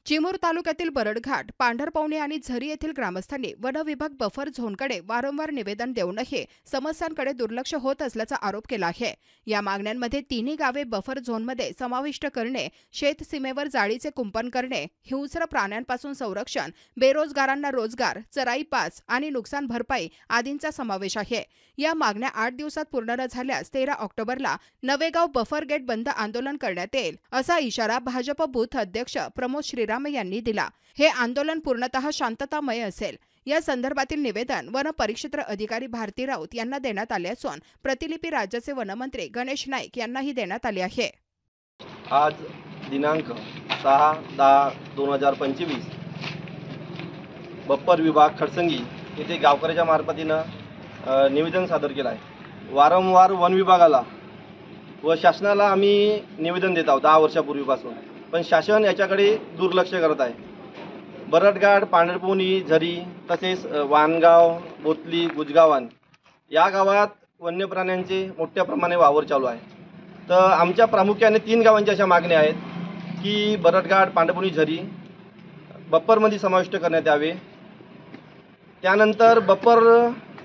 चिमूर तालुक्यातील बरडघाट, पांढरपवणी आणि झरी येथील ग्रामस्थांनी वन विभाग बफर झोनकडे वारंवार निवेदन देऊनही समस्यांकडे दुर्लक्ष होत असल्याचा आरोप केला आहे। या मागण्यांमध्ये तिन्ही गावे बफर झोनमध्ये समाविष्ट करणे, शेतसीमेवर जाळीचे कुंपण करणे, हिंस्र प्राण्यांपासून संरक्षण, बेरोजगारांना रोजगार, चराई पास आणि नुकसान भरपाई आदींचा समावेश आहे। या मागण्या 8 दिवसात पूर्ण न झाल्यास 13 ऑक्टोबरला नवेगाव बफर गेट बंद आंदोलन करण्यात येईल, असा इशारा भाजप बूथ अध्यक्ष प्रमोद श्रीराम यांनी दिला। हे आंदोलन पूर्णतः शांततामय असेल। या संदर्भातील निवेदन वन परिक्षेत्र अधिकारी भारती राऊत यांना देण्यात आले असून प्रतिलिपी राज्याचे वनमंत्री गणेश नाईक यांनाही देण्यात आली आहे। आज दिनांक 6/10/2025 बप्पर विभाग खडसंगी येथे गावकऱ्याच्या मार्फतीनं निवेदन सादर केलं आहे। वारंवार वन विभागाला व शासनाला आम्ही निवेदन देत आहोत 10 वर्षापूर्वीपासून, पण शासन याच्याकडे दुर्लक्ष करत आहे। बरडघाट, पांढरपवणी, झरी तसेच वानगाव, बोतली, गुजगावान या गावात वन्य प्राण्यांचे मोठ्या प्रमाणे वावर चालू आहे। तर आमच्या प्रामुख्याने 3 गावांच्या अशा मागण्या आहेत की बरडघाट, पांढरपवणी, झरी बप्परमध्ये समाविष्ट करण्यात यावे। त्यानंतर बप्पर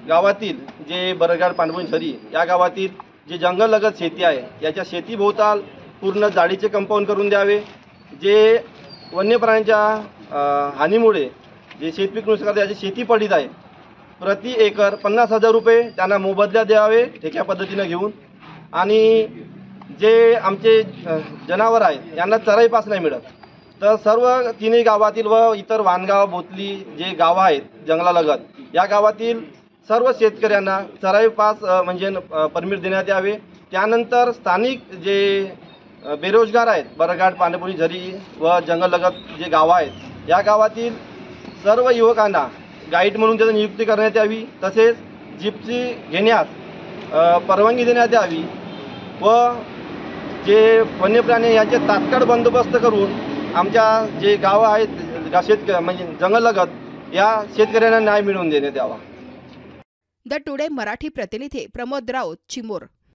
गावातील जे बरडघाट, पांढरपवणी, झरी या गावातील जे जंगललगत शेती आहे याच्या शेतीभोवताल पूर्ण जाळीचे कंपाऊंड करून द्यावे। जे वन्य प्राण्यांच्या हानीमुळे जे शेतपीक नुकसान याची शेती पडीत आहे, प्रति एकर 50,000 रुपये त्यांना मोबदला द्यावे ठेक्या पद्धतीने घेऊन। आणि जे आमचे जनावर आहेत यांना चराई पास नाही मिळत, तर सर्व तिन्ही गावातील व इतर वानगाव, बोतली जे गावं आहेत जंगलालगत या गावातील सर्व शेतकऱ्यांना चराई पास म्हणजे परमिट देण्यात यावे। त्यानंतर स्थानिक जे बेरोजगार आहेत बरडघाट, पांढरपवणी, झरी व जंगललगत जे गावं आहेत या गावातील सर्व युवकांना गाईड म्हणून त्याची नियुक्ती करण्यात यावी। तसेच जिप्सी घेण्यास परवानगी देण्यात यावी व जे वन्यप्राणी यांचे तात्काळ बंदोबस्त करून आमच्या जे गावं आहेत म्हणजे जंगललगत या शेतकऱ्यांना न्याय मिळवून देण्यात यावा। द टुडे मराठी प्रतिनिधी प्रमोद राऊत, चिमूर।